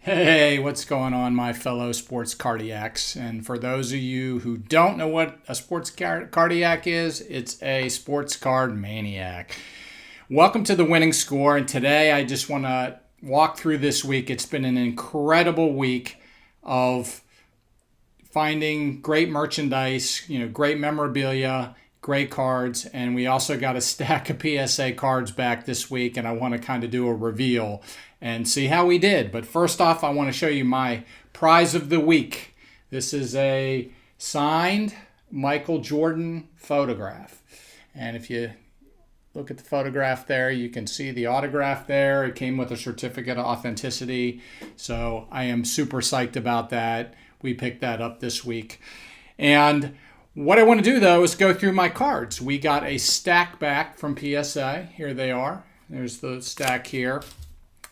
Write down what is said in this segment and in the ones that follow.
Hey, what's going on, my fellow sports cardiacs? And for those of you who don't know what a cardiac is, it's a sports card maniac. Welcome to the winning score. And today I just want to walk through this week. It's been an incredible week of finding great merchandise, great memorabilia, great cards, and we also got a stack of PSA cards back this week, and I want to kind of do a reveal and see how we did. But first off, I want to show you my prize of the week. This is a signed Michael Jordan photograph. And if you look at the photograph there, you can see the autograph there. It came with a certificate of authenticity. So I am super psyched about that. We picked that up this week. And what I want to do, though, is go through my cards. We got a stack back from PSA. Here they are. There's the stack here.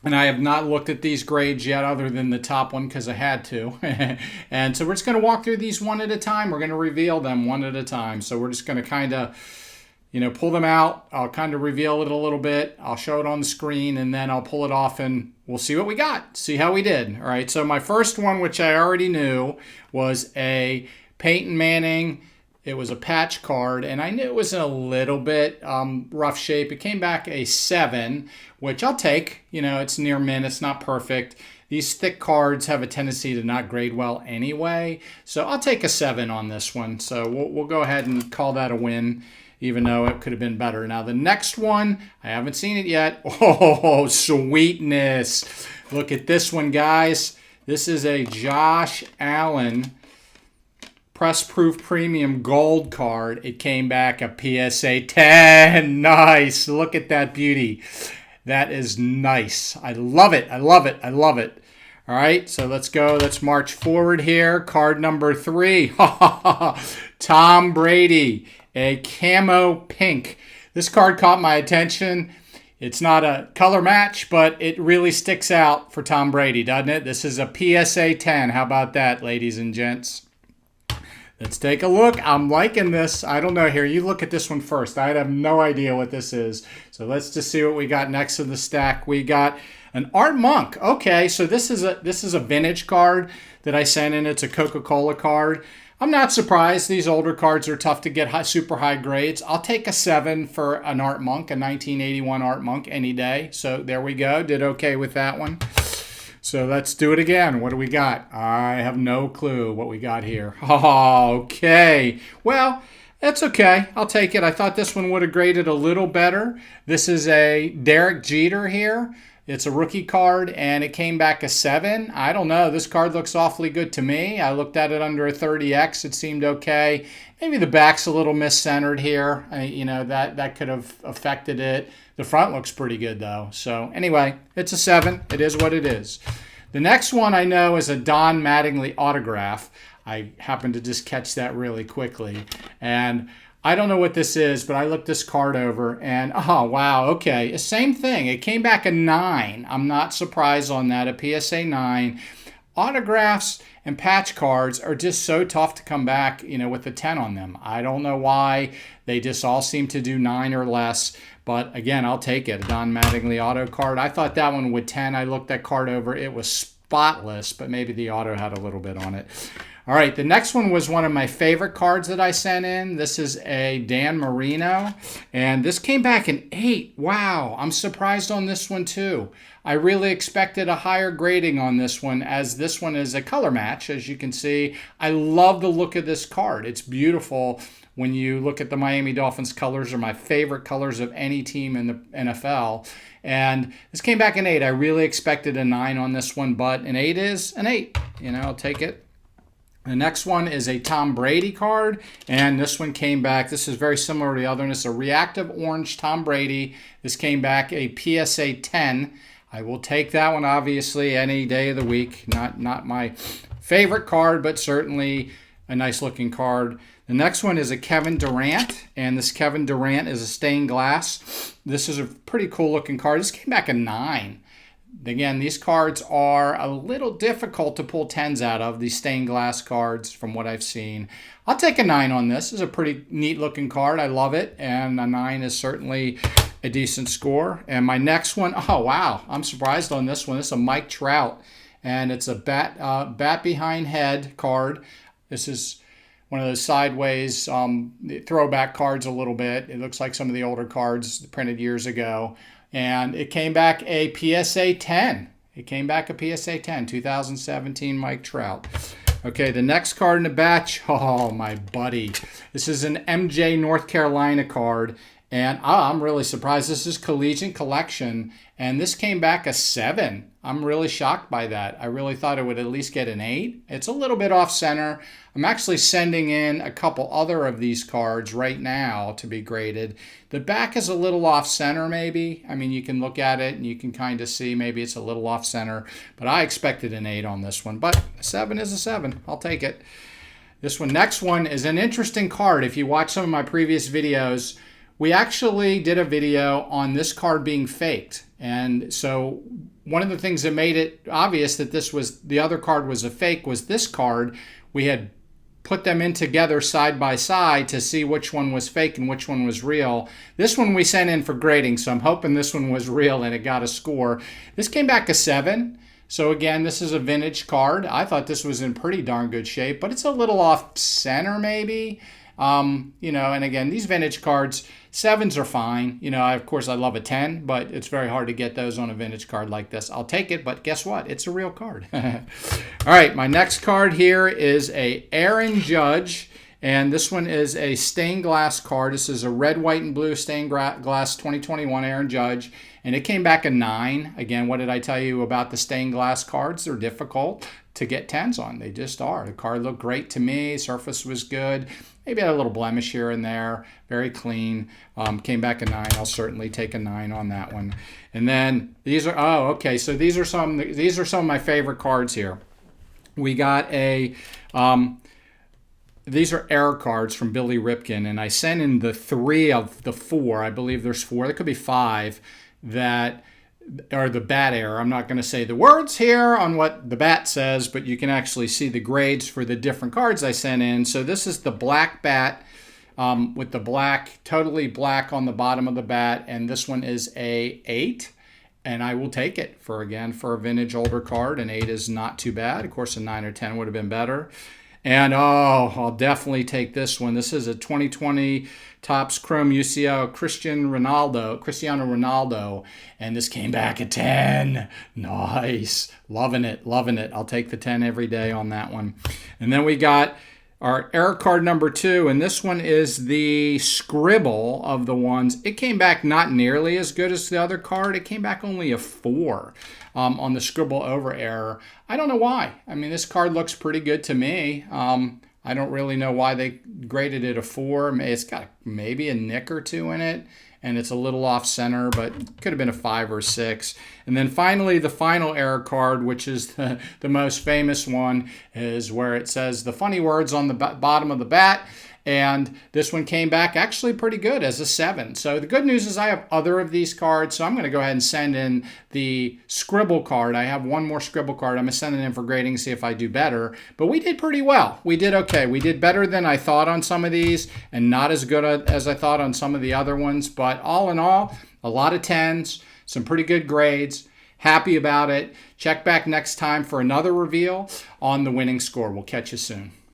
And I have not looked at these grades yet other than the top one because I had to. And so we're just going to walk through these one at a time. We're going to reveal them one at a time. So we're just going to kind of, pull them out. I'll kind of reveal it a little bit. I'll show it on the screen and then I'll pull it off and we'll see what we got. See how we did. All right. So my first one, which I already knew, was a Peyton Manning. It was a patch card, and I knew it was in a little bit rough shape. It came back a 7, which I'll take. It's near mint. It's not perfect. These thick cards have a tendency to not grade well anyway, so I'll take a 7 on this one. So we'll go ahead and call that a win, even though it could have been better. Now, the next one, I haven't seen it yet. Oh, sweetness. Look at this one, guys. This is a Josh Allen Press Proof Premium Gold card. It came back a PSA 10. Nice. Look at that beauty. That is nice. I love it. I love it. I love it. All right, so let's go. Let's march forward here. Card number 3. Tom Brady, a camo pink. This card caught my attention. It's not a color match, but it really sticks out for Tom Brady, doesn't it? This is a PSA 10. How about that, ladies and gents? Let's take a look. I'm liking this. I don't know. Here, you look at this one first. I have no idea what this is. So let's just see what we got next to the stack. We got an Art Monk. Okay, so this is a vintage card that I sent in. It's a Coca-Cola card. I'm not surprised. These older cards are tough to get super high grades. I'll take a 7 for an Art Monk, a 1981 Art Monk any day. So there we go. Did okay with that one. So let's do it again. What do we got? I have no clue what we got here. Oh, okay. Well, that's okay. I'll take it. I thought this one would have graded a little better. This is a Derek Jeter here. It's a rookie card, and it came back a 7. I don't know. This card looks awfully good to me. I looked at it under a 30X. It seemed okay. Maybe the back's a little miscentered here. That could have affected it. The front looks pretty good, though. So anyway, it's a 7. It is what it is. The next one I know is a Don Mattingly autograph. I happened to just catch that really quickly. And I don't know what this is, but I looked this card over and, oh, wow, okay. Same thing. It came back a 9. I'm not surprised on that, a PSA 9. Autographs and patch cards are just so tough to come back, with a 10 on them. I don't know why. They just all seem to do 9 or less. But again, I'll take it. A Don Mattingly auto card. I thought that one would 10. I looked that card over. It was spotless, but maybe the auto had a little bit on it. All right, the next one was one of my favorite cards that I sent in. This is a Dan Marino, and this came back an 8. Wow, I'm surprised on this one too. I really expected a higher grading on this one, as this one is a color match, as you can see. I love the look of this card. It's beautiful. When you look at the Miami Dolphins colors, are my favorite colors of any team in the NFL. And this came back an 8. I really expected a 9 on this one, but an 8 is an 8. I'll take it. The next one is a Tom Brady card, and this one came back. This is very similar to the other one. It's a reactive orange Tom Brady. This came back a PSA 10. I will take that one, obviously, any day of the week. Not my favorite card, but certainly a nice-looking card. The next one is a Kevin Durant, and this Kevin Durant is a stained glass. This is a pretty cool-looking card. This came back a 9. Again, these cards are a little difficult to pull 10s out of, these stained glass cards, from what I've seen. I'll take a 9 on this. This is a pretty neat-looking card. I love it, and a 9 is certainly a decent score. And my next one, oh, wow, I'm surprised on this one. This is a Mike Trout. and it's a bat behind head card. This is one of those sideways throwback cards a little bit. It looks like some of the older cards printed years ago. And it came back a PSA 10. It came back a PSA 10, 2017 Mike Trout. Okay, the next card in the batch, oh, my buddy. This is an MJ North Carolina card. And I'm really surprised. This is Collegiate Collection, and this came back a 7. I'm really shocked by that. I really thought it would at least get an 8. It's a little bit off center. I'm actually sending in a couple other of these cards right now to be graded. The back is a little off center maybe. I mean, you can look at it and you can kind of see maybe it's a little off center, but I expected an 8 on this one. But a 7 is a 7. I'll take it. This one, next one is an interesting card. If you watch some of my previous videos, we actually did a video on this card being faked. And so one of the things that made it obvious that the other card was a fake was this card. We had put them in together side by side to see which one was fake and which one was real. This one we sent in for grading, so I'm hoping this one was real and it got a score. This came back a 7. So again, this is a vintage card. I thought this was in pretty darn good shape, but it's a little off center maybe. And again, these vintage cards, 7s are fine. Of course, I love a 10, but it's very hard to get those on a vintage card like this. I'll take it, but guess what? It's a real card. All right, my next card here is a Aaron Judge, and this one is a stained glass card. This is a red, white, and blue stained glass 2021 Aaron Judge, and it came back a 9. Again, what did I tell you about the stained glass cards? They're difficult to get 10s on. They just are. The card looked great to me. Surface was good. Maybe had a little blemish here and there. Very clean. Came back a 9. I'll certainly take a 9 on that one. And then these are, okay. So these are some of my favorite cards here. We got these are error cards from Billy Ripken, and I sent in the 3 of the 4. I believe there's 4. There could be 5 that are the bat error. I'm not going to say the words here on what the bat says, but you can actually see the grades for the different cards I sent in. So this is the black bat with the black, totally black on the bottom of the bat, and this one is a 8. And I will take it for a vintage older card. An 8 is not too bad. Of course, a 9 or 10 would have been better. And I'll definitely take this one. This is a 2020 Topps Chrome UCO Cristiano Ronaldo. And this came back at 10. Nice. Loving it. I'll take the 10 every day on that one. And then we got our error card number 2, and this one is the scribble of the ones. It came back not nearly as good as the other card. It came back only a 4 on the scribble over error. I don't know why. I mean, this card looks pretty good to me. I don't really know why they graded it a 4. It's got maybe a nick or 2 in it, and it's a little off center, but could have been a 5 or 6. And then finally, the final error card, which is the most famous one, is where it says the funny words on the bottom of the bat. And this one came back actually pretty good as a 7. So the good news is I have other of these cards, so I'm going to go ahead and send in the scribble card. I have one more scribble card. I'm going to send it in for grading, see if I do better. But we did pretty well. We did okay. We did better than I thought on some of these, and not as good as I thought on some of the other ones. But all in all, a lot of 10s, some pretty good grades. Happy about it. Check back next time for another reveal on the winning score. We'll catch you soon.